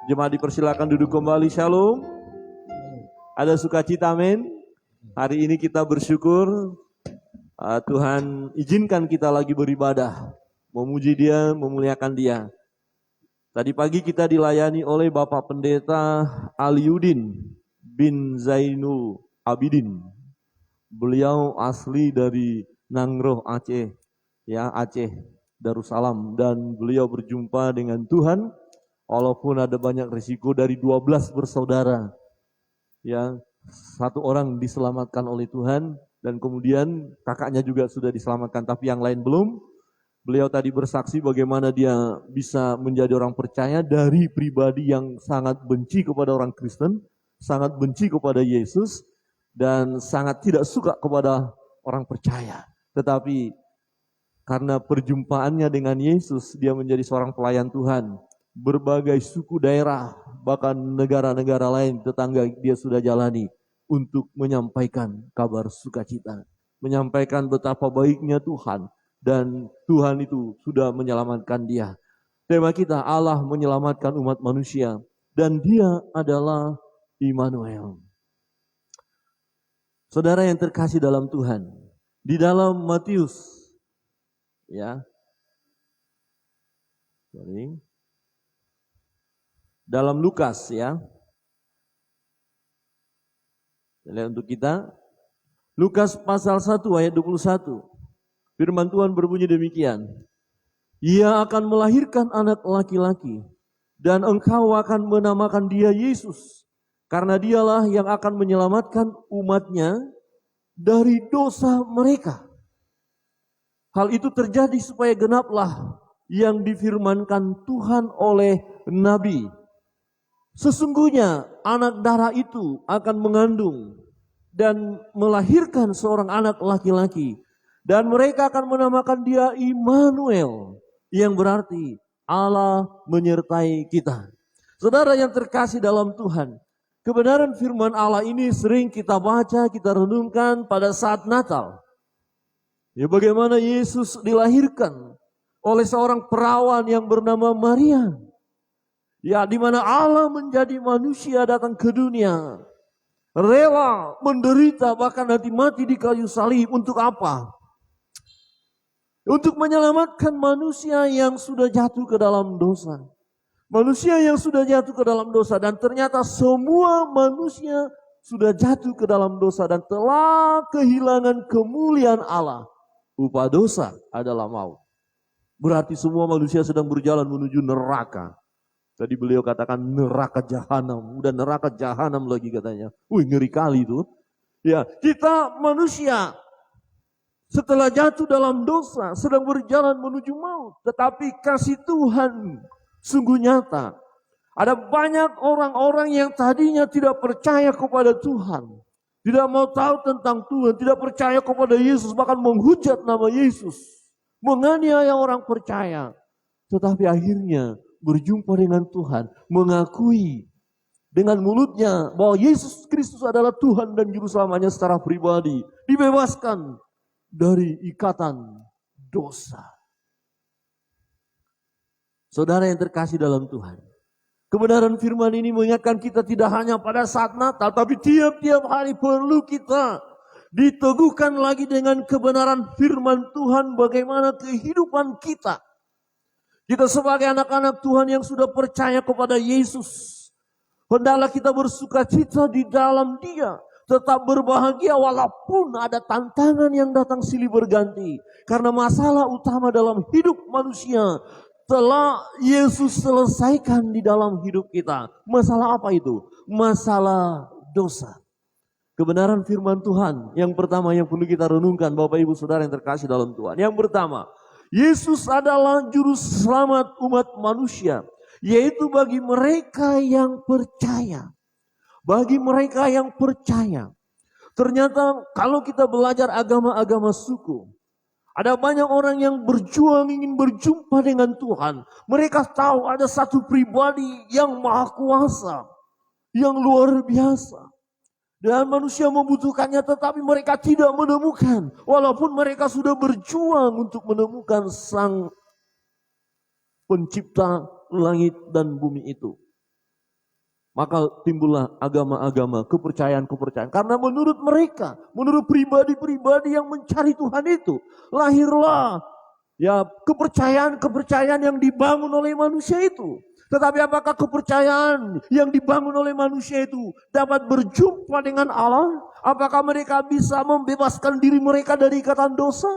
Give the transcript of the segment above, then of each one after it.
Jemaat dipersilakan duduk kembali. Shalom. Ada sukacita, amin. Hari ini kita bersyukur Tuhan izinkan kita lagi beribadah, memuji Dia, memuliakan Dia. Tadi pagi kita dilayani oleh Bapak Pendeta Aliudin bin Zainul Abidin. Beliau asli dari Nangroh, Aceh, ya Aceh, Darussalam, dan beliau berjumpa dengan Tuhan. Walaupun ada banyak risiko, dari 12 bersaudara, ya, satu orang diselamatkan oleh Tuhan, dan kemudian kakaknya juga sudah diselamatkan, tapi yang lain belum. Beliau tadi bersaksi bagaimana dia bisa menjadi orang percaya dari pribadi yang sangat benci kepada orang Kristen, sangat benci kepada Yesus, dan sangat tidak suka kepada orang percaya. Tetapi karena perjumpaannya dengan Yesus, dia menjadi seorang pelayan Tuhan. Berbagai suku daerah, bahkan negara-negara lain tetangga dia sudah jalani untuk menyampaikan kabar sukacita, menyampaikan betapa baiknya Tuhan, dan Tuhan itu sudah menyelamatkan dia. Tema kita, Allah menyelamatkan umat manusia, dan Dia adalah Immanuel. Saudara yang terkasih dalam Tuhan, di dalam Matius, ya, dalam Lukas, ya, lihat untuk kita, Lukas pasal 1 ayat 21. Firman Tuhan berbunyi demikian. Ia akan melahirkan anak laki-laki, dan engkau akan menamakan dia Yesus, karena dialah yang akan menyelamatkan umatnya dari dosa mereka. Hal itu terjadi supaya genaplah yang difirmankan Tuhan oleh Nabi. Sesungguhnya anak darah itu akan mengandung dan melahirkan seorang anak laki-laki, dan mereka akan menamakan dia Immanuel, yang berarti Allah menyertai kita. Saudara yang terkasih dalam Tuhan, kebenaran firman Allah ini sering kita baca, kita renungkan pada saat Natal. Ya, bagaimana Yesus dilahirkan oleh seorang perawan yang bernama Maria. Ya, di mana Allah menjadi manusia datang ke dunia, rela menderita bahkan mati di kayu salib. Untuk apa? Untuk menyelamatkan manusia yang sudah jatuh ke dalam dosa. Manusia yang sudah jatuh ke dalam dosa, dan ternyata semua manusia sudah jatuh ke dalam dosa dan telah kehilangan kemuliaan Allah. Upah dosa adalah maut. Berarti semua manusia sedang berjalan menuju neraka. Tadi beliau katakan neraka jahanam, udah neraka jahanam lagi katanya. Wih, ngeri kali itu. Ya, kita manusia setelah jatuh dalam dosa sedang berjalan menuju maut. Tetapi kasih Tuhan sungguh nyata. Ada banyak orang-orang yang tadinya tidak percaya kepada Tuhan, tidak mau tahu tentang Tuhan, tidak percaya kepada Yesus, bahkan menghujat nama Yesus, menganiaya orang percaya. Tetapi akhirnya berjumpa dengan Tuhan, mengakui dengan mulutnya bahwa Yesus Kristus adalah Tuhan dan Juru Selamanya secara pribadi, dibebaskan dari ikatan dosa. Saudara yang terkasih dalam Tuhan, kebenaran firman ini mengingatkan kita tidak hanya pada saat Natal, tapi tiap-tiap hari perlu kita diteguhkan lagi dengan kebenaran firman Tuhan. Bagaimana kehidupan kita, kita sebagai anak-anak Tuhan yang sudah percaya kepada Yesus, hendaklah kita bersukacita di dalam Dia, tetap berbahagia walaupun ada tantangan yang datang silih berganti. Karena masalah utama dalam hidup manusia telah Yesus selesaikan di dalam hidup kita. Masalah apa itu? Masalah dosa. Kebenaran firman Tuhan yang pertama yang perlu kita renungkan, Bapak Ibu Saudara yang terkasih dalam Tuhan. Yang pertama, Yesus adalah juru selamat umat manusia, yaitu bagi mereka yang percaya. Bagi mereka yang percaya. Ternyata kalau kita belajar agama-agama suku, ada banyak orang yang berjuang ingin berjumpa dengan Tuhan. Mereka tahu ada satu pribadi yang maha kuasa, yang luar biasa. Dan manusia membutuhkannya, tetapi mereka tidak menemukan. Walaupun mereka sudah berjuang untuk menemukan Sang Pencipta langit dan bumi itu. Maka timbullah agama-agama, kepercayaan-kepercayaan. Karena menurut mereka, menurut pribadi-pribadi yang mencari Tuhan itu, lahirlah ya kepercayaan-kepercayaan yang dibangun oleh manusia itu. Tetapi apakah kepercayaan yang dibangun oleh manusia itu dapat berjumpa dengan Allah? Apakah mereka bisa membebaskan diri mereka dari ikatan dosa?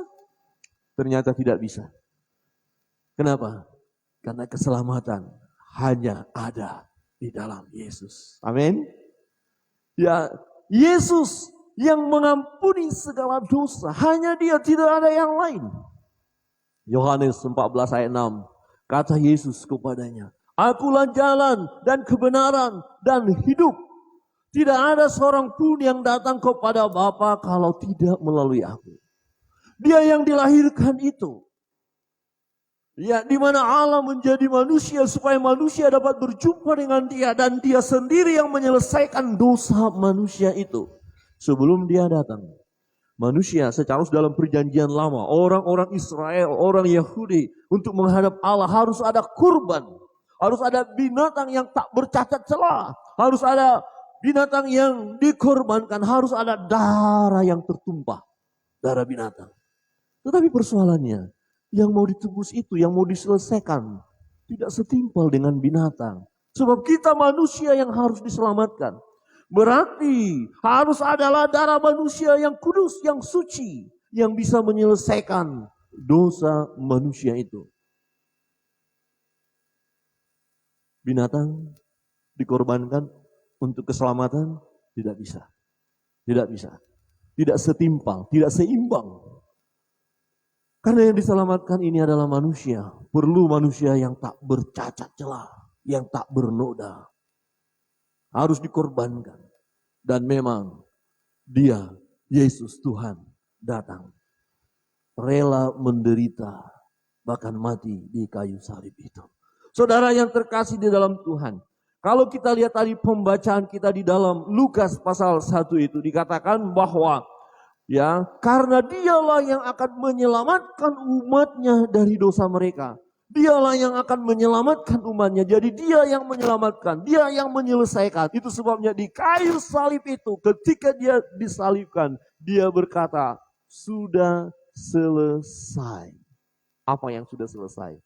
Ternyata tidak bisa. Kenapa? Karena keselamatan hanya ada di dalam Yesus. Amin. Ya, Yesus yang mengampuni segala dosa. Hanya Dia, tidak ada yang lain. Yohanes 14 ayat 6. Kata Yesus kepadanya, Akulah jalan dan kebenaran dan hidup. Tidak ada seorang pun yang datang kepada Bapa kalau tidak melalui aku. Dia yang dilahirkan itu. Ya, di mana Allah menjadi manusia supaya manusia dapat berjumpa dengan Dia dan Dia sendiri yang menyelesaikan dosa manusia itu sebelum Dia datang. Manusia secara dalam perjanjian lama, orang-orang Israel, orang Yahudi untuk menghadap Allah harus ada kurban, harus ada binatang yang tak bercacat celah, harus ada binatang yang dikorbankan, harus ada darah yang tertumpah, darah binatang. Tetapi persoalannya, yang mau ditebus itu, yang mau diselesaikan, tidak setimpal dengan binatang. Sebab kita manusia yang harus diselamatkan. Berarti harus adalah darah manusia yang kudus, yang suci, yang bisa menyelesaikan dosa manusia itu. Binatang dikorbankan untuk keselamatan tidak bisa. Tidak bisa. Tidak setimpal, tidak seimbang. Karena yang diselamatkan ini adalah manusia. Perlu manusia yang tak bercacat celah, yang tak bernoda. Harus dikorbankan. Dan memang Dia, Yesus Tuhan, datang. Rela menderita, bahkan mati di kayu salib itu. Saudara yang terkasih di dalam Tuhan. Kalau kita lihat tadi pembacaan kita di dalam Lukas pasal 1 itu, dikatakan bahwa ya, karena Dialah yang akan menyelamatkan umatnya dari dosa mereka. Dialah yang akan menyelamatkan umatnya. Jadi Dia yang menyelamatkan, Dia yang menyelesaikan. Itu sebabnya di kayu salib itu, ketika Dia disalibkan, Dia berkata, sudah selesai. Apa yang sudah selesai?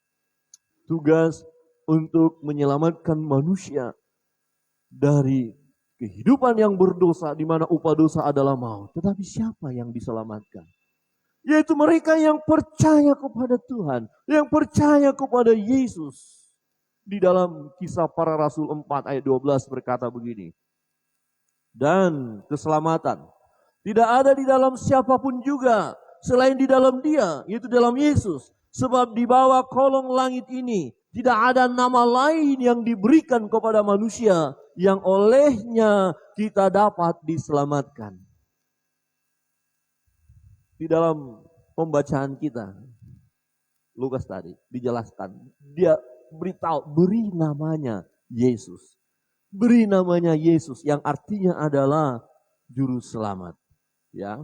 Tugas untuk menyelamatkan manusia dari kehidupan yang berdosa, di mana upah dosa adalah maut. Tetapi siapa yang diselamatkan? Yaitu mereka yang percaya kepada Tuhan, yang percaya kepada Yesus. Di dalam Kisah Para Rasul 4 ayat 12 berkata begini. Dan keselamatan tidak ada di dalam siapapun juga selain di dalam Dia, yaitu dalam Yesus. Sebab di bawah kolong langit ini tidak ada nama lain yang diberikan kepada manusia yang olehnya kita dapat diselamatkan. Di dalam pembacaan kita, Lukas tadi dijelaskan, Dia beritahu, beri namanya Yesus. Beri namanya Yesus yang artinya adalah juru selamat. Ya.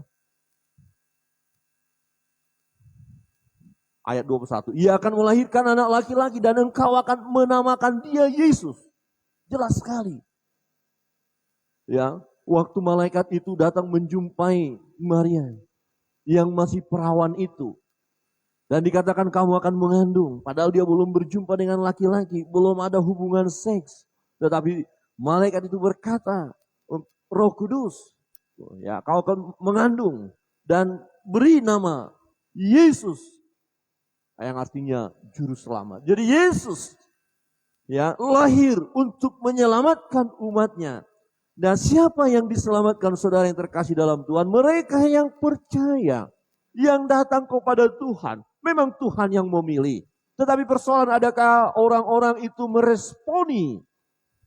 Ayat 21, Ia akan melahirkan anak laki-laki dan engkau akan menamakan Dia Yesus. Jelas sekali. Ya, waktu malaikat itu datang menjumpai Maria yang masih perawan itu. Dan dikatakan kamu akan mengandung. Padahal dia belum berjumpa dengan laki-laki. Belum ada hubungan seks. Tetapi malaikat itu berkata, Roh Kudus, ya, kau akan mengandung. Dan beri nama Yesus. Yang artinya juru selamat. Jadi Yesus ya lahir untuk menyelamatkan umatnya. Dan siapa yang diselamatkan, saudara yang terkasih dalam Tuhan? Mereka yang percaya, yang datang kepada Tuhan. Memang Tuhan yang memilih. Tetapi persoalan, adakah orang-orang itu meresponi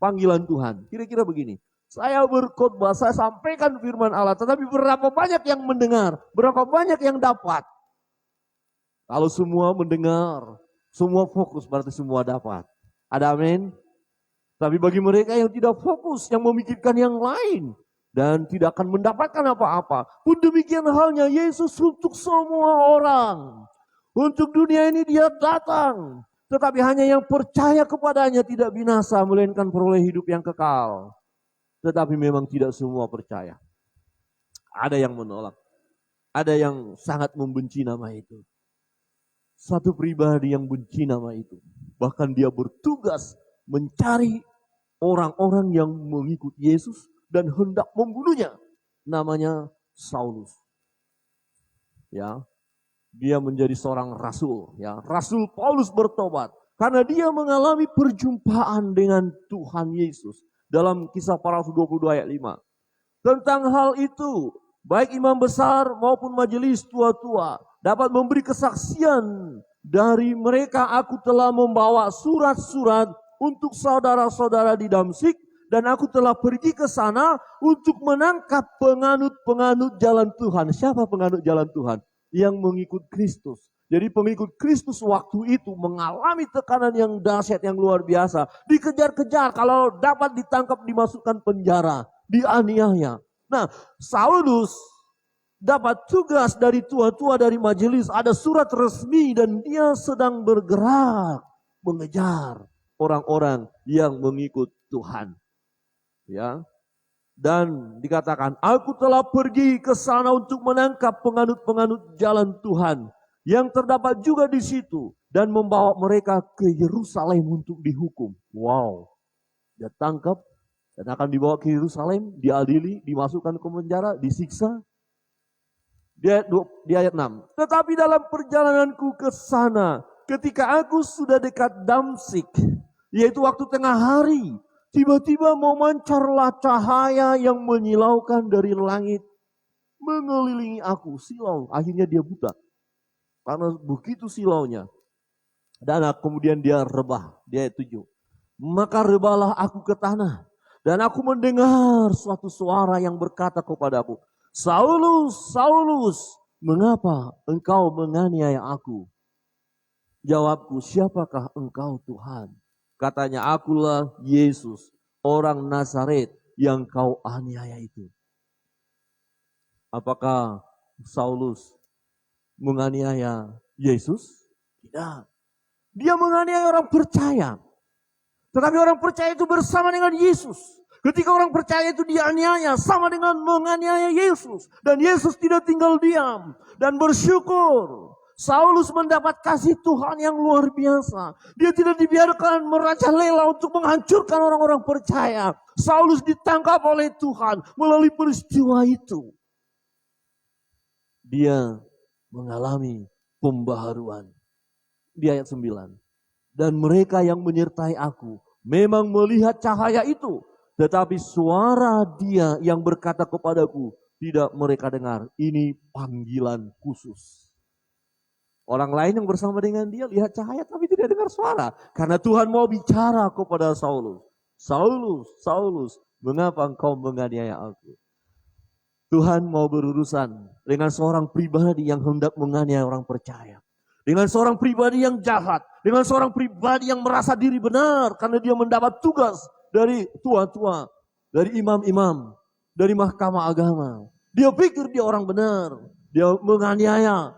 panggilan Tuhan? Kira-kira begini, saya berkhotbah, saya sampaikan firman Allah, tetapi berapa banyak yang mendengar? Berapa banyak yang dapat? Kalau semua mendengar, semua fokus, berarti semua dapat. Ada amin? Tapi bagi mereka yang tidak fokus, yang memikirkan yang lain, dan tidak akan mendapatkan apa-apa. Pun demikian halnya Yesus untuk semua orang. Untuk dunia ini Dia datang Tetapi hanya yang percaya kepadanya tidak binasa, melainkan peroleh hidup yang kekal. Tetapi memang tidak semua percaya. Ada yang menolak. Ada yang sangat membenci nama itu. Satu pribadi yang benci nama itu. Bahkan dia bertugas mencari orang-orang yang mengikut Yesus dan hendak membunuhnya. Namanya Saulus. Ya, dia menjadi seorang rasul. Ya, Rasul Paulus bertobat karena dia mengalami perjumpaan dengan Tuhan Yesus. Dalam Kisah Para Rasul 22 ayat 5. Tentang hal itu, baik imam besar maupun majelis tua-tua dapat memberi kesaksian dari mereka. Aku telah membawa surat-surat untuk saudara-saudara di Damsyik dan aku telah pergi ke sana untuk menangkap penganut-penganut jalan Tuhan. Siapa penganut jalan Tuhan? Yang mengikut Kristus. Jadi pengikut Kristus waktu itu mengalami tekanan yang dahsyat, yang luar biasa. Dikejar-kejar, kalau dapat ditangkap dimasukkan penjara, dianiaya. Nah, Saulus dapat tugas dari tua-tua dari majelis, ada surat resmi dan dia sedang bergerak mengejar orang-orang yang mengikut Tuhan. Ya. Dan dikatakan, aku telah pergi ke sana untuk menangkap penganut-penganut jalan Tuhan yang terdapat juga di situ dan membawa mereka ke Yerusalem untuk dihukum. Wow. Dia tangkap dan akan dibawa ke Yerusalem, diadili, dimasukkan ke penjara, disiksa. Di ayat 6. Tetapi dalam perjalananku ke sana, ketika aku sudah dekat Damsyik, yaitu waktu tengah hari, tiba-tiba memancarlah cahaya yang menyilaukan dari langit, mengelilingi aku. Silau, akhirnya dia buta. Karena begitu silaunya. Dan kemudian dia rebah, di ayat 7. Maka rebahlah aku ke tanah. Dan aku mendengar suatu suara yang berkata kepadaku, Saulus, Saulus, mengapa engkau menganiaya aku? Jawabku, siapakah engkau Tuhan? Katanya, akulah Yesus, orang Nazaret yang kau aniaya itu. Apakah Saulus menganiaya Yesus? Tidak. Dia menganiaya orang percaya. Tetapi orang percaya itu bersama dengan Yesus. Ketika orang percaya itu dianiaya, sama dengan menganiaya Yesus. Dan Yesus tidak tinggal diam dan bersyukur. Saulus mendapat kasih Tuhan yang luar biasa. Dia tidak dibiarkan merajalela untuk menghancurkan orang-orang percaya. Saulus ditangkap oleh Tuhan melalui peristiwa itu. Dia mengalami pembaharuan. Di ayat 9. Dan mereka yang menyertai aku memang melihat cahaya itu. Tetapi suara dia yang berkata kepadaku tidak mereka dengar. Ini panggilan khusus. Orang lain yang bersama dengan dia lihat cahaya tapi tidak dengar suara. Karena Tuhan mau bicara kepada Saulus. Saulus, Saulus, mengapa engkau menganiaya aku? Tuhan mau berurusan dengan seorang pribadi yang hendak menganiaya orang percaya. Dengan seorang pribadi yang jahat. Dengan seorang pribadi yang merasa diri benar. Karena dia mendapat tugas dari tua-tua. Dari imam-imam. Dari mahkamah agama. Dia pikir dia orang benar. Dia menganiaya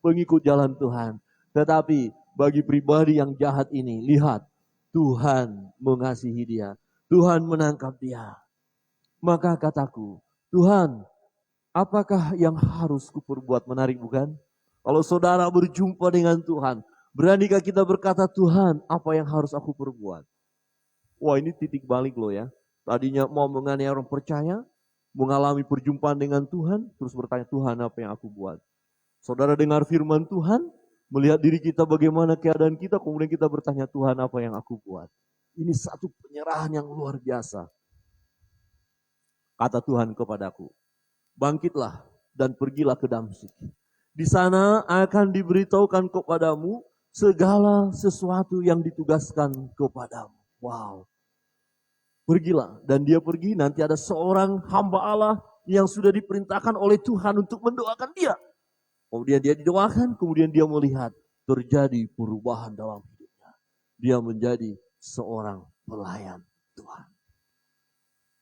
pengikut jalan Tuhan. Tetapi bagi pribadi yang jahat ini, lihat. Tuhan mengasihi dia. Tuhan menangkap dia. Maka kataku, Tuhan, apakah yang harus kuperbuat? Menarik bukan? Kalau saudara berjumpa dengan Tuhan, beranikah kita berkata, Tuhan, apa yang harus aku perbuat? Wah, ini titik balik loh ya. Tadinya mau menganiaya orang percaya, mengalami perjumpaan dengan Tuhan, terus bertanya, Tuhan, apa yang aku buat? Saudara dengar firman Tuhan, melihat diri kita bagaimana keadaan kita, kemudian kita bertanya, Tuhan, apa yang aku buat? Ini satu penyerahan yang luar biasa. Kata Tuhan kepadaku, bangkitlah dan pergilah ke Damsyik. Di sana akan diberitahukan kepadamu segala sesuatu yang ditugaskan kepadamu. Wow. Pergilah. Dan dia pergi, nanti ada seorang hamba Allah yang sudah diperintahkan oleh Tuhan untuk mendoakan dia. Kemudian dia didoakan, kemudian dia melihat terjadi perubahan dalam hidupnya. Dia menjadi seorang pelayan Tuhan.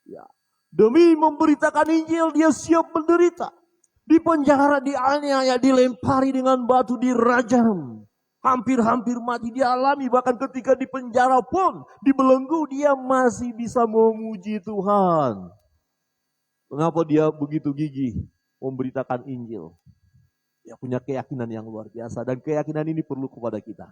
Ya. Demi memberitakan Injil, dia siap menderita. Di penjara, dianiaya, dilempari dengan batu, dirajam. hampir-hampir mati dia alami. Bahkan ketika di penjara pun, dibelenggu, dia masih bisa memuji Tuhan. Mengapa dia begitu gigih memberitakan Injil? Dia punya keyakinan yang luar biasa. Dan keyakinan ini perlu kepada kita.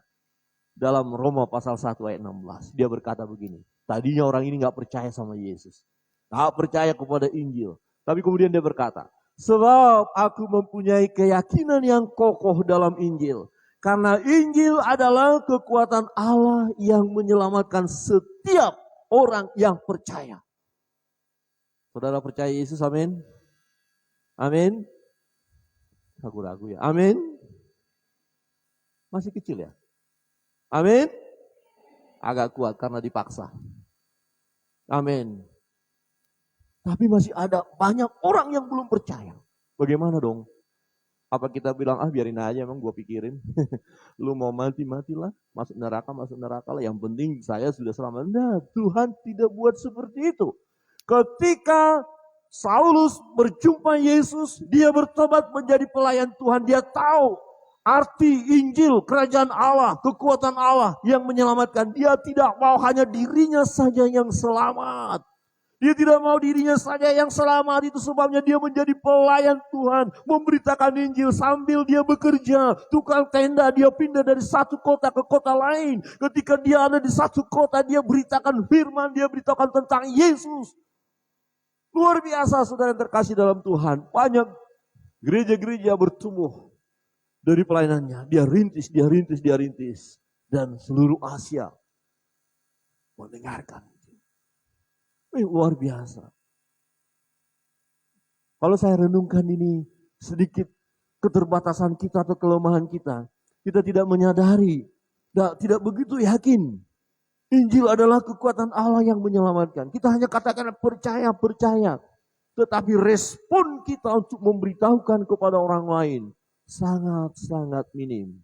Dalam Roma pasal 1 ayat 16, dia berkata begini. Tadinya orang ini gak percaya sama Yesus. Gak percaya kepada Injil. Tapi kemudian dia berkata, sebab aku mempunyai keyakinan yang kokoh dalam Injil. Karena Injil adalah kekuatan Allah yang menyelamatkan setiap orang yang percaya. Saudara percaya Yesus, amin? Amin? Ragu-ragu ya, amin? Masih kecil ya? Amin? Agak kuat karena dipaksa. Amin. Tapi masih ada banyak orang yang belum percaya. Bagaimana dong? Apa kita bilang, biarin aja emang gue pikirin. Lu mau mati-matilah, masuk neraka lah. Yang penting saya sudah selamat. Nah, Tuhan tidak buat seperti itu. Ketika Saulus berjumpa Yesus, dia bertobat menjadi pelayan Tuhan. Dia tahu arti Injil, kerajaan Allah, kekuatan Allah yang menyelamatkan. Dia tidak mau hanya dirinya saja yang selamat. Dia tidak mau dirinya saja yang selamat, itu sebabnya dia menjadi pelayan Tuhan. Memberitakan Injil sambil dia bekerja. Tukang tenda, dia pindah dari satu kota ke kota lain. Ketika dia ada di satu kota, dia beritakan firman, dia beritakan tentang Yesus. Luar biasa saudara yang terkasih dalam Tuhan. Banyak gereja-gereja bertumbuh dari pelayanannya. Dia rintis. Dan seluruh Asia mendengarkan. Luar biasa. Kalau saya renungkan ini sedikit keterbatasan kita atau kelemahan kita. Kita tidak menyadari, tidak begitu yakin. Injil adalah kekuatan Allah yang menyelamatkan. Kita hanya katakan percaya. Tetapi respon kita untuk memberitahukan kepada orang lain sangat-sangat minim.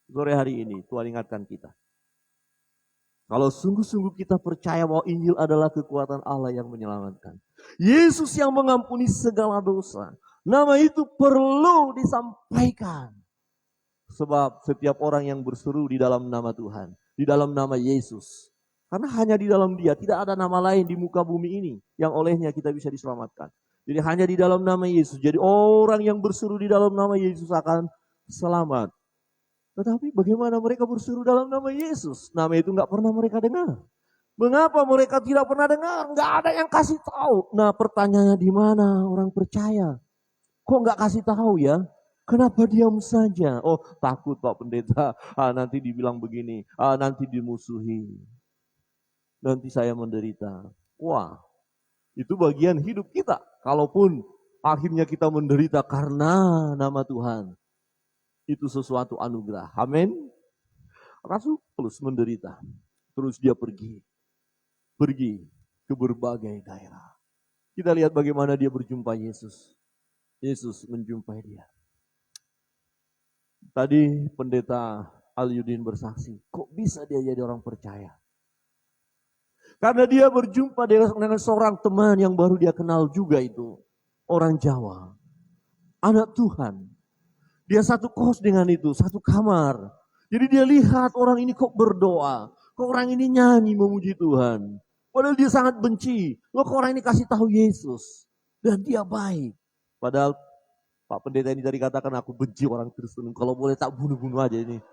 Sore hari ini Tuhan ingatkan kita. Kalau sungguh-sungguh kita percaya bahwa Injil adalah kekuatan Allah yang menyelamatkan. Yesus yang mengampuni segala dosa. Nama itu perlu disampaikan. Sebab setiap orang yang berseru di dalam nama Tuhan. Di dalam nama Yesus. Karena hanya di dalam Dia. Tidak ada nama lain di muka bumi ini. Yang olehnya kita bisa diselamatkan. Jadi hanya di dalam nama Yesus. Jadi orang yang berseru di dalam nama Yesus akan selamat. Tetapi bagaimana mereka berseru dalam nama Yesus? Nama itu gak pernah mereka dengar. Mengapa mereka tidak pernah dengar? Gak ada yang kasih tahu. Nah pertanyaannya di mana orang percaya? Kok gak kasih tahu ya? Kenapa diam saja? Oh takut Pak Pendeta. Nanti dibilang begini. Nanti dimusuhi. Nanti saya menderita. Wah itu bagian hidup kita. Kalaupun akhirnya kita menderita karena nama Tuhan. Itu sesuatu anugerah. Amin. Rasul Paulus menderita. Terus dia pergi ke berbagai daerah. Kita lihat bagaimana dia berjumpa Yesus. Yesus menjumpai dia. Tadi pendeta Al-Yudin bersaksi. Kok bisa dia jadi orang percaya? Karena dia berjumpa dengan seorang teman yang baru dia kenal juga itu. Orang Jawa. Anak Tuhan. Dia satu kos dengan itu, satu kamar. Jadi dia lihat orang ini kok berdoa. Kok orang ini nyanyi memuji Tuhan. Padahal dia sangat benci. Loh kok orang ini kasih tahu Yesus. Dan dia baik. Padahal Pak Pendeta ini tadi katakan aku benci orang Kristen. Kalau boleh tak bunuh-bunuh aja ini.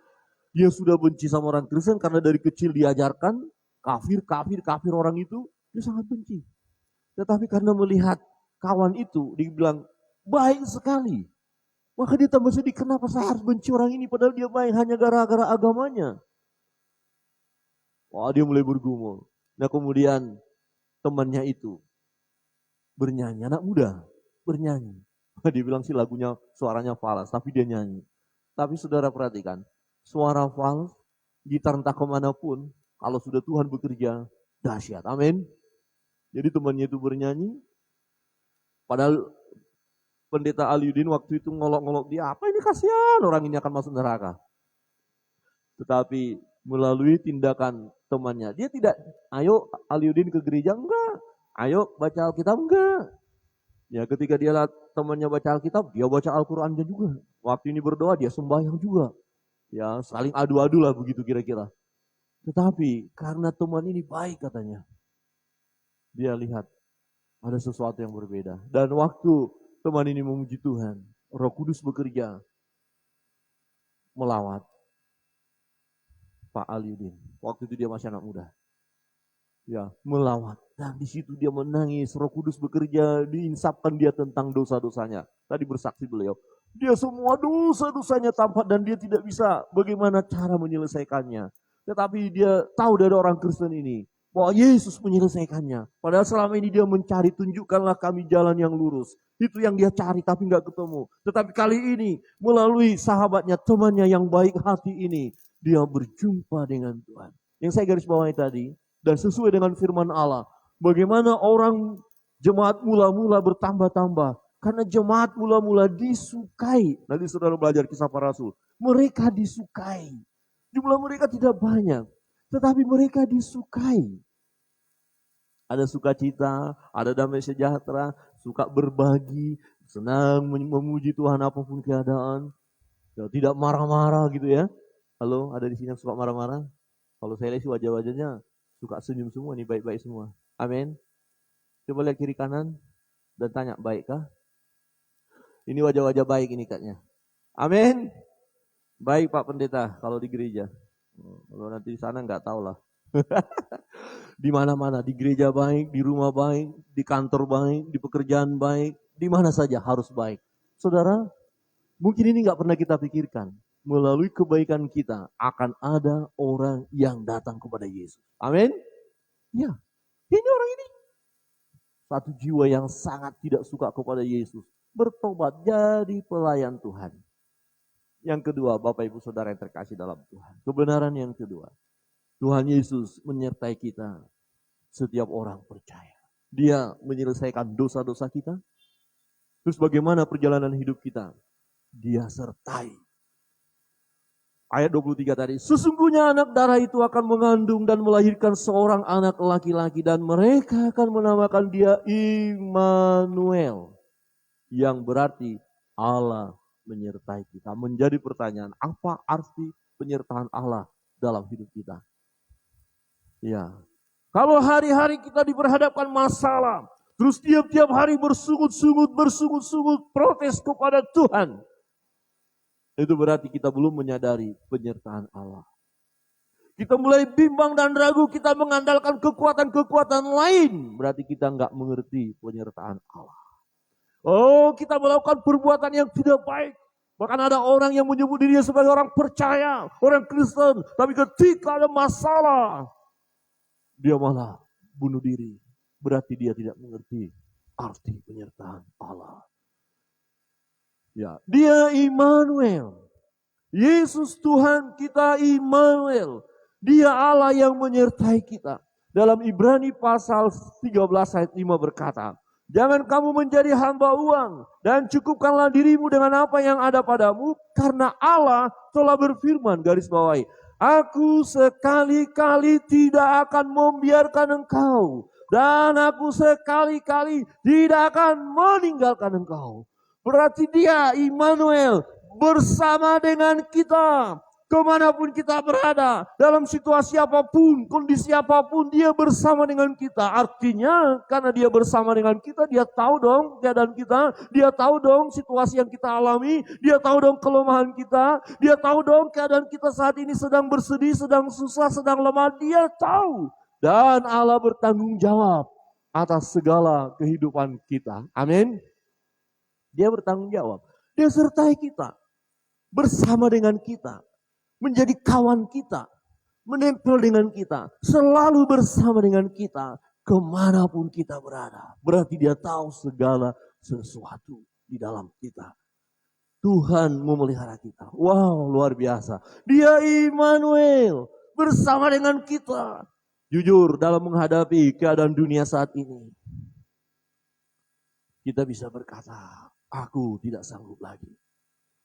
Dia sudah benci sama orang Kristen karena dari kecil diajarkan kafir orang itu. Dia sangat benci. Tetapi karena melihat kawan itu, dia bilang baik sekali. Maka dia tambah sedih, kenapa saya harus benci orang ini padahal dia baik hanya gara-gara agamanya. Wah dia mulai bergumul. Nah kemudian temannya itu bernyanyi, anak muda bernyanyi. Dia bilang sih lagunya suaranya fals, tapi dia nyanyi. Tapi saudara perhatikan, suara fals, gitar entah kemanapun, kalau sudah Tuhan bekerja, dahsyat. Amin. Jadi temannya itu bernyanyi, padahal Pendeta Al-Yudin waktu itu ngolok-ngolok dia, apa ini kasihan orang ini akan masuk neraka. Tetapi melalui tindakan temannya, dia tidak, ayo Al-Yudin ke gereja, enggak. Ayo baca Alkitab, enggak. Ya ketika dia temannya baca Alkitab, dia baca Al-Qurannya juga. Waktu ini berdoa, dia sembahyang juga. Ya, saling adu-adu lah begitu kira-kira. Tetapi karena teman ini baik katanya, dia lihat ada sesuatu yang berbeda. Dan waktu teman ini memuji Tuhan, Roh Kudus bekerja melawat Pak Aliudin. Waktu itu dia masih anak muda. Ya, melawat. Dan di situ dia menangis, Roh Kudus bekerja, diinsapkan dia tentang dosa-dosanya. Tadi bersaksi beliau, dia semua dosa-dosanya tampak dan dia tidak bisa bagaimana cara menyelesaikannya. Tetapi dia tahu dari orang Kristen ini bahwa Yesus menyelesaikannya. Padahal selama ini dia mencari, tunjukkanlah kami jalan yang lurus. Itu yang dia cari tapi gak ketemu. Tetapi kali ini melalui sahabatnya, temannya yang baik hati ini, dia berjumpa dengan Tuhan. Yang saya garis bawahi tadi, dan sesuai dengan firman Allah, bagaimana orang jemaat mula-mula bertambah-tambah. Karena jemaat mula-mula disukai. Nanti saudara belajar kisah para rasul. Mereka disukai. Jumlah mereka tidak banyak, tetapi mereka disukai. Ada sukacita, ada damai sejahtera, suka berbagi, senang memuji Tuhan apapun keadaan. Tidak marah-marah gitu ya. Halo, ada di sini yang suka marah-marah? Kalau saya lihat wajah-wajahnya suka senyum semua nih, baik-baik semua. Amin. Coba lihat kiri kanan dan tanya, baikkah? Ini wajah-wajah baik ini katanya. Amin. Baik Pak Pendeta kalau di gereja. Kalau nanti di sana nggak tahu lah. Di mana-mana, di gereja baik, di rumah baik, di kantor baik, di pekerjaan baik, di mana saja harus baik. Saudara, mungkin ini nggak pernah kita pikirkan. Melalui kebaikan kita akan ada orang yang datang kepada Yesus. Amin. Ya, ini orang ini. Satu jiwa yang sangat tidak suka kepada Yesus. Bertobat jadi pelayan Tuhan. Yang kedua, Bapak Ibu Saudara yang terkasih dalam Tuhan. Kebenaran yang kedua. Tuhan Yesus menyertai kita setiap orang percaya. Dia menyelesaikan dosa-dosa kita. Terus bagaimana perjalanan hidup kita? Dia sertai. Ayat 23 tadi. Sesungguhnya anak darah itu akan mengandung dan melahirkan seorang anak laki-laki. Dan mereka akan menamakan dia Immanuel. Yang berarti Allah menyertai kita. Menjadi pertanyaan, apa arti penyertaan Allah dalam hidup kita? Ya, kalau hari-hari kita diperhadapkan masalah, terus tiap-tiap hari bersungut-sungut protes kepada Tuhan, itu berarti kita belum menyadari penyertaan Allah. Kita mulai bimbang dan ragu, kita mengandalkan kekuatan-kekuatan lain, berarti kita nggak mengerti penyertaan Allah. Oh, kita melakukan perbuatan yang tidak baik. Bahkan ada orang yang menyebut dirinya sebagai orang percaya, orang Kristen. Tapi ketika ada masalah, dia malah bunuh diri. Berarti dia tidak mengerti arti penyertaan Allah. Ya, dia Immanuel. Yesus Tuhan kita Immanuel. Dia Allah yang menyertai kita. Dalam Ibrani pasal 13 ayat 5 berkata, jangan kamu menjadi hamba uang dan cukupkanlah dirimu dengan apa yang ada padamu karena Allah telah berfirman, garis bawahi, aku sekali-kali tidak akan membiarkan engkau dan aku sekali-kali tidak akan meninggalkan engkau. Berarti dia Immanuel bersama dengan kita. Kemanapun kita berada, dalam situasi apapun, kondisi apapun, dia bersama dengan kita. Artinya, karena dia bersama dengan kita, dia tahu dong keadaan kita, dia tahu dong situasi yang kita alami, dia tahu dong kelemahan kita, dia tahu dong keadaan kita saat ini sedang bersedih, sedang susah, sedang lemah, dia tahu. Dan Allah bertanggung jawab atas segala kehidupan kita. Amin. Dia bertanggung jawab. Dia sertai kita, bersama dengan kita. Menjadi kawan kita, menempel dengan kita, selalu bersama dengan kita, kemanapun kita berada. Berarti dia tahu segala sesuatu di dalam kita. Tuhan memelihara kita. Wow, luar biasa. Dia Immanuel, bersama dengan kita. Jujur, dalam menghadapi keadaan dunia saat ini, kita bisa berkata, aku tidak sanggup lagi.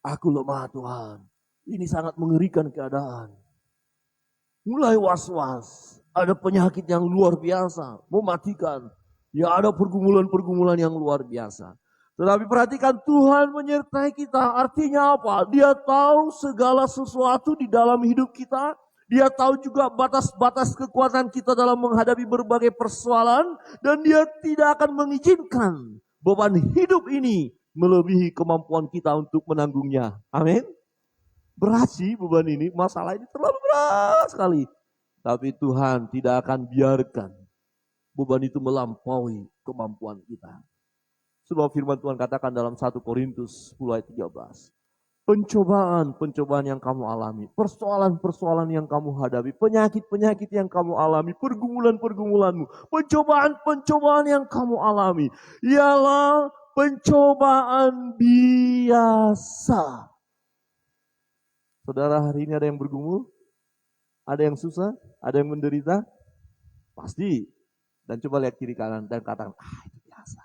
Aku lemah Tuhan. Ini sangat mengerikan keadaan. Mulai was-was. Ada penyakit yang luar biasa. Mematikan. Ya ada pergumulan-pergumulan yang luar biasa. Tetapi perhatikan, Tuhan menyertai kita. Artinya apa? Dia tahu segala sesuatu di dalam hidup kita. Dia tahu juga batas-batas kekuatan kita dalam menghadapi berbagai persoalan. Dan dia tidak akan mengizinkan beban hidup ini melebihi kemampuan kita untuk menanggungnya. Amin. Berat sih beban ini, masalah ini terlalu berat sekali. Tapi Tuhan tidak akan biarkan beban itu melampaui kemampuan kita. Sebab firman Tuhan katakan dalam 1 Korintus 10 ayat 13. Pencobaan-pencobaan yang kamu alami, persoalan-persoalan yang kamu hadapi, penyakit-penyakit yang kamu alami, pergumulan-pergumulanmu, pencobaan-pencobaan yang kamu alami, ialah pencobaan biasa. Saudara, hari ini ada yang bergumul? Ada yang susah? Ada yang menderita? Pasti. Dan coba lihat kiri kanan dan katakan, itu biasa.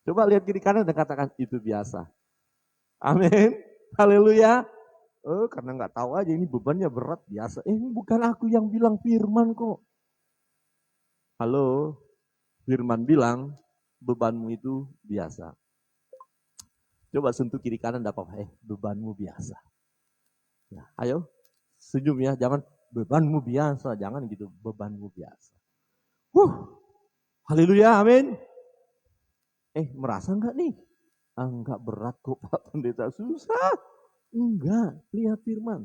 Coba lihat kiri kanan dan katakan, itu biasa. Amin. Haleluya. Karena nggak tahu aja ini bebannya berat biasa. Ini bukan aku yang bilang, firman kok. Halo, firman bilang bebanmu itu biasa. Coba sentuh kiri kanan dapat, bebanmu biasa. Ya, ayo, senyum ya, jangan bebanmu biasa, jangan gitu, bebanmu biasa. Haleluya, amin. Merasa enggak nih? Enggak berat kok Pak Pendeta, susah. Enggak, lihat firman.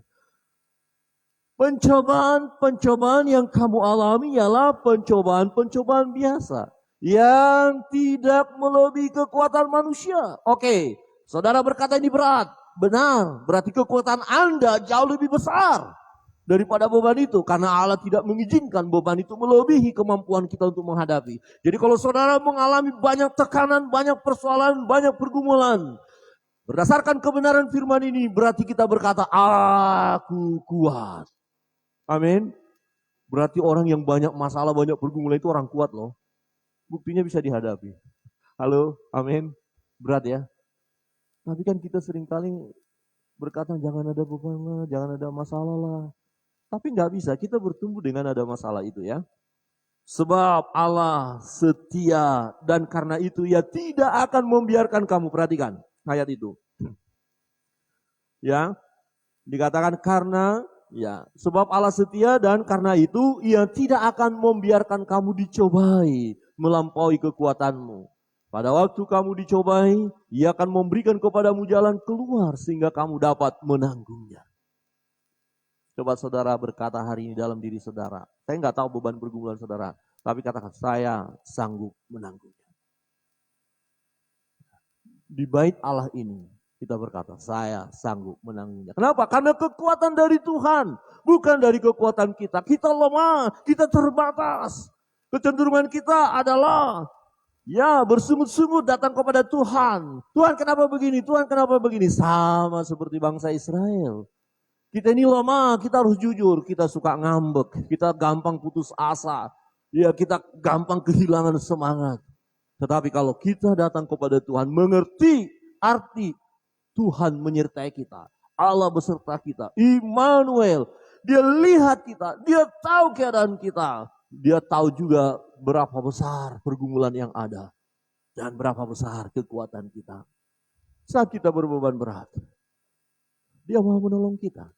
Pencobaan-pencobaan yang kamu alami ialah pencobaan-pencobaan biasa. Yang tidak melebihi kekuatan manusia. Oke, saudara berkata ini berat. Benar, berarti kekuatan Anda jauh lebih besar daripada beban itu. Karena Allah tidak mengizinkan beban itu melebihi kemampuan kita untuk menghadapi. Jadi kalau saudara mengalami banyak tekanan, banyak persoalan, banyak pergumulan, berdasarkan kebenaran firman ini, berarti kita berkata, aku kuat. Amin. Berarti orang yang banyak masalah, banyak pergumulan itu orang kuat loh. Buktinya bisa dihadapi. Halo, amin. Berat ya. Tapi kan kita seringkali berkata, jangan ada beban lah, jangan ada masalah lah. Tapi nggak bisa, kita bertumbuh dengan ada masalah itu ya. Sebab Allah setia dan karena itu ia tidak akan membiarkan kamu. Perhatikan ayat itu. Ya, dikatakan karena, ya, sebab Allah setia dan karena itu ia tidak akan membiarkan kamu dicobai melampaui kekuatanmu. Pada waktu kamu dicobai, ia akan memberikan kepadamu jalan keluar sehingga kamu dapat menanggungnya. Coba saudara berkata hari ini dalam diri saudara. Saya nggak tahu beban pergumulan saudara. Tapi katakan, saya sanggup menanggungnya. Di bait Allah ini, kita berkata, saya sanggup menanggungnya. Kenapa? Karena kekuatan dari Tuhan. Bukan dari kekuatan kita. Kita lemah, kita terbatas. Kecenderungan kita adalah, ya, bersungut-sungut datang kepada Tuhan. Tuhan kenapa begini? Tuhan kenapa begini? Sama seperti bangsa Israel. Kita ini lemah, kita harus jujur, kita suka ngambek, kita gampang putus asa, ya kita gampang kehilangan semangat. Tetapi kalau kita datang kepada Tuhan, mengerti arti Tuhan menyertai kita, Allah beserta kita, Immanuel, Dia lihat kita, Dia tahu keadaan kita, Dia tahu juga berapa besar pergumulan yang ada dan berapa besar kekuatan kita. Saat kita berbeban berat, Dia mau menolong kita.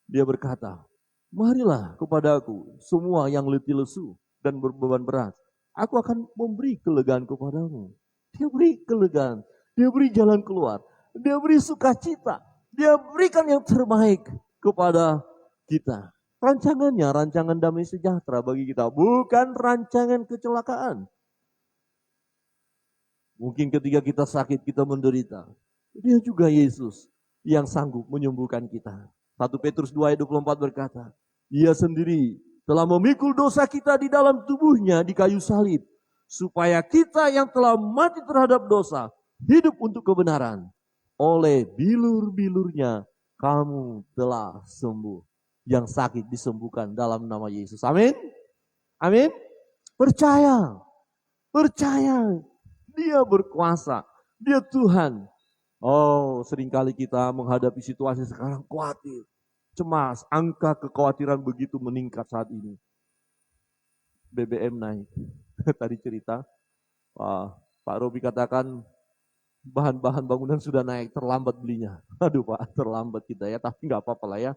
Dia berkata, marilah kepadaku semua yang letih lesu dan berbeban berat. Aku akan memberi kelegaan kepadamu. Dia beri kelegaan, Dia beri jalan keluar, Dia beri sukacita, Dia berikan yang terbaik kepada kita. Rancangannya, rancangan damai sejahtera bagi kita, bukan rancangan kecelakaan. Mungkin ketika kita sakit, kita menderita, Dia juga Yesus yang sanggup menyembuhkan kita. 1 Petrus 2 ayat 24 berkata, Ia sendiri telah memikul dosa kita di dalam tubuhnya di kayu salib, supaya kita yang telah mati terhadap dosa, hidup untuk kebenaran. Oleh bilur-bilurnya kamu telah sembuh. Yang sakit disembuhkan dalam nama Yesus. Amin. Amin. Percaya. Percaya. Dia berkuasa. Dia Tuhan. Oh, seringkali kita menghadapi situasi sekarang khawatir, cemas, angka kekhawatiran begitu meningkat saat ini. BBM naik. Tadi cerita, Pak Robi katakan bahan-bahan bangunan sudah naik, terlambat belinya. Aduh Pak, terlambat kita ya, tapi nggak apa-apa lah ya.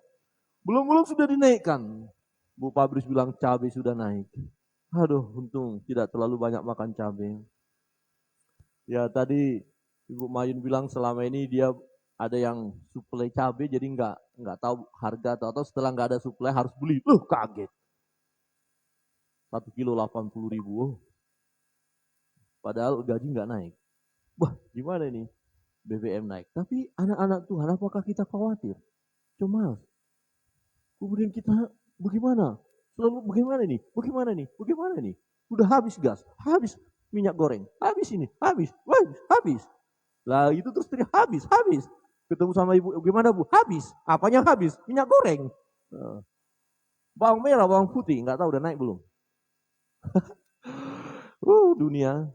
Belum-belum sudah dinaikkan. Bu Pabris bilang cabai sudah naik. Aduh, untung tidak terlalu banyak makan cabai. Ya tadi Ibu Mayun bilang selama ini dia ada yang suplai cabai, jadi nggak tahu harga atau setelah nggak ada suplai harus beli. Kaget. 1 kilo 80.000. Padahal gaji nggak naik. Wah, gimana ini? BBM naik. Tapi anak-anak Tuhan, apakah kita khawatir? Cuma kemudian kita bagaimana? Selalu bagaimana nih? Bagaimana nih? Bagaimana nih? Udah habis gas, habis minyak goreng, habis ini, habis. Lah itu terus habis. Ketemu sama ibu, gimana bu? Habis. Apanya habis? Minyak goreng. Bawang merah, bawang putih, nggak tahu udah naik belum? Dunia.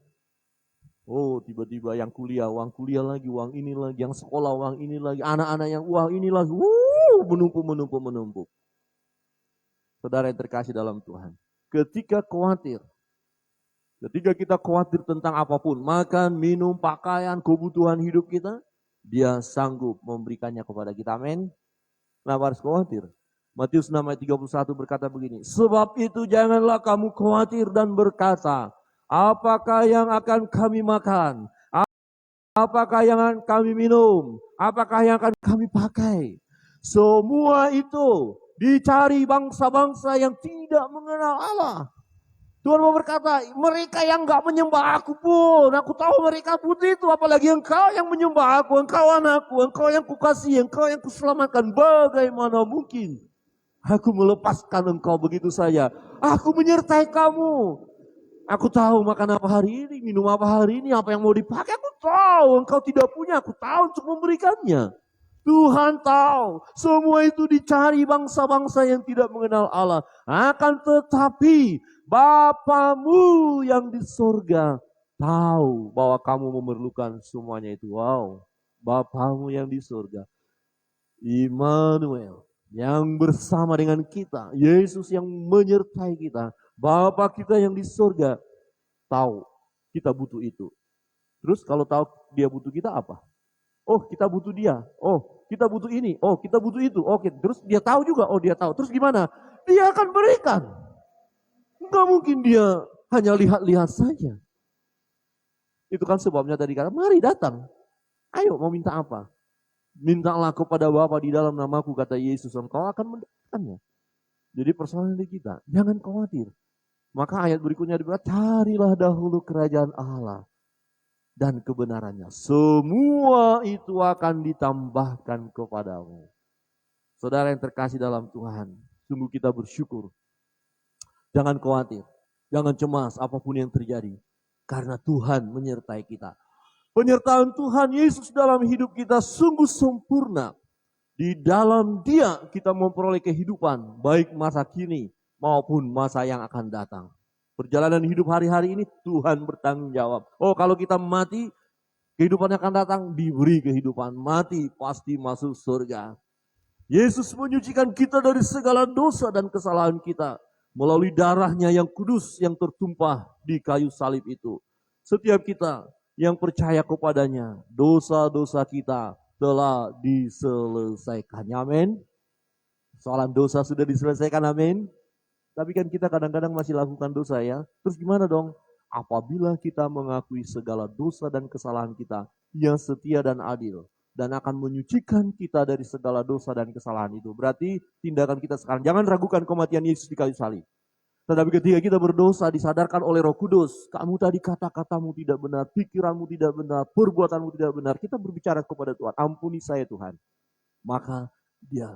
Tiba-tiba yang kuliah, uang kuliah lagi, uang ini lagi, yang sekolah uang ini lagi, anak-anak yang uang ini lagi, menumpuk. Saudara yang terkasih dalam Tuhan, ketika kita khawatir tentang apapun, makan, minum, pakaian, kebutuhan hidup kita, Dia sanggup memberikannya kepada kita. Amin. Kenapa harus khawatir? Matius 6 ayat 31 berkata begini, sebab itu janganlah kamu khawatir dan berkata, apakah yang akan kami makan? Apakah yang akan kami minum? Apakah yang akan kami pakai? Semua itu dicari bangsa-bangsa yang tidak mengenal Allah. Tuhan mau berkata, mereka yang gak menyembah aku pun, aku tahu mereka butuh itu, apalagi engkau yang menyembah aku, engkau anakku, engkau yang kukasihi, engkau yang kuselamatkan, bagaimana mungkin aku melepaskan engkau begitu saja? Aku menyertai kamu. Aku tahu makan apa hari ini, minum apa hari ini, apa yang mau dipakai, aku tahu. Engkau tidak punya, aku tahu untuk memberikannya. Tuhan tahu, semua itu dicari bangsa-bangsa yang tidak mengenal Allah. Akan tetapi, Bapamu yang di surga tahu bahwa kamu memerlukan semuanya itu. Wow, Bapamu yang di surga. Immanuel, yang bersama dengan kita, Yesus yang menyertai kita, Bapa kita yang di surga tahu kita butuh itu. Terus kalau tahu dia butuh kita apa? Oh, kita butuh dia. Oh, kita butuh ini. Oh, kita butuh itu. Oke, terus dia tahu juga. Oh, dia tahu. Terus gimana? Dia akan berikan. Enggak mungkin dia hanya lihat-lihat saja. Itu kan sebabnya tadi kata, mari datang. Ayo, mau minta apa? Mintalah kepada Bapa di dalam namaku, kata Yesus, engkau akan mendapatkannya. Jadi persoalan di kita, jangan khawatir. Maka ayat berikutnya dibilang, carilah dahulu kerajaan Allah dan kebenarannya. Semua itu akan ditambahkan kepadamu. Saudara yang terkasih dalam Tuhan, sungguh kita bersyukur. Jangan khawatir, jangan cemas apapun yang terjadi. Karena Tuhan menyertai kita. Penyertaan Tuhan Yesus dalam hidup kita sungguh sempurna. Di dalam Dia kita memperoleh kehidupan, baik masa kini maupun masa yang akan datang. Perjalanan hidup hari-hari ini Tuhan bertanggung jawab. Oh, kalau kita mati, kehidupan yang akan datang diberi kehidupan. Mati pasti masuk surga. Yesus menyucikan kita dari segala dosa dan kesalahan kita melalui darahnya yang kudus yang tertumpah di kayu salib itu. Setiap kita yang percaya kepadanya, dosa-dosa kita telah diselesaikan. Amin. Soalan dosa sudah diselesaikan, amin. Tapi kan kita kadang-kadang masih lakukan dosa ya. Terus gimana dong? Apabila kita mengakui segala dosa dan kesalahan kita yang setia dan adil, dan akan menyucikan kita dari segala dosa dan kesalahan itu. Berarti tindakan kita sekarang, jangan ragukan kematian Yesus di kayu salib. Tetapi ketika kita berdosa, disadarkan oleh Roh Kudus, kamu tadi kata-katamu tidak benar, pikiranmu tidak benar, perbuatanmu tidak benar. Kita berbicara kepada Tuhan, ampuni saya Tuhan. Maka Dia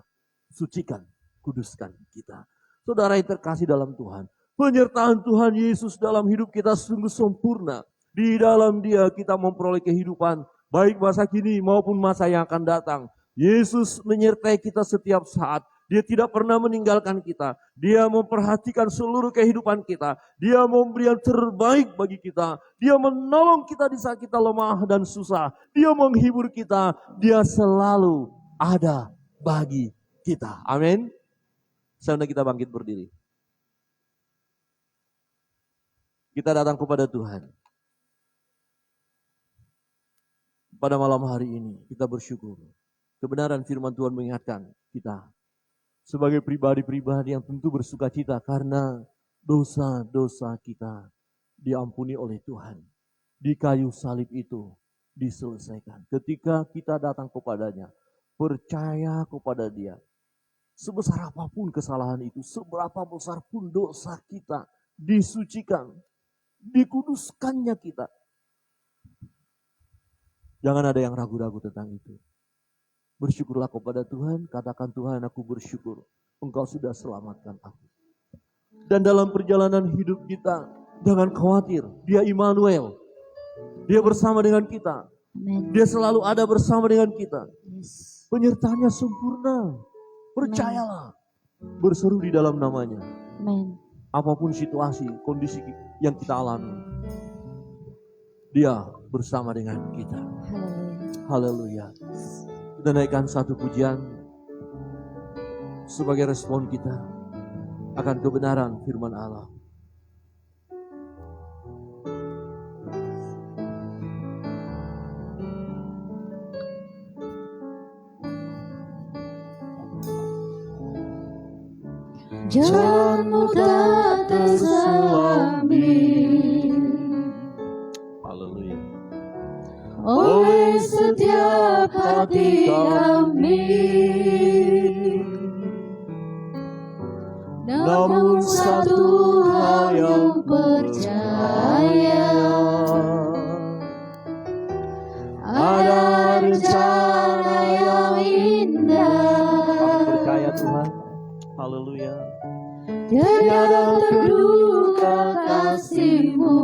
sucikan, kuduskan kita. Saudara yang terkasih dalam Tuhan, penyertaan Tuhan Yesus dalam hidup kita sungguh sempurna. Di dalam Dia kita memperoleh kehidupan, baik masa kini maupun masa yang akan datang. Yesus menyertai kita setiap saat. Dia tidak pernah meninggalkan kita. Dia memperhatikan seluruh kehidupan kita. Dia memberi yang terbaik bagi kita. Dia menolong kita di saat kita lemah dan susah. Dia menghibur kita. Dia selalu ada bagi kita. Amin. Sekarang kita bangkit berdiri. Kita datang kepada Tuhan. pada malam hari ini kita bersyukur. Kebenaran firman Tuhan mengingatkan kita sebagai pribadi-pribadi yang tentu bersuka cita karena dosa-dosa kita diampuni oleh Tuhan. Di kayu salib itu diselesaikan. Ketika kita datang kepadanya, percaya kepada Dia, sebesar apapun kesalahan itu, seberapa besar pun dosa kita, disucikan, dikuduskannya kita. Jangan ada yang ragu-ragu tentang itu. Bersyukurlah kepada Tuhan, katakan Tuhan aku bersyukur, Engkau sudah selamatkan aku. Dan dalam perjalanan hidup kita, jangan khawatir, Dia Immanuel. Dia bersama dengan kita. Dia selalu ada bersama dengan kita. Penyertaannya sempurna. Percayalah. Berseru di dalam namanya. Apapun situasi, kondisi yang kita alami, Dia bersama dengan kita. Haleluya. Kita naikkan satu pujian sebagai respon kita akan kebenaran firman Allah. Jalanmu tak terselami Haleluya. oleh setiap hati kami, namun satu hal yang percaya, ada rencana yang indah. Kami percaya Tuhan. Haleluya. Tiada terduga kasih-Mu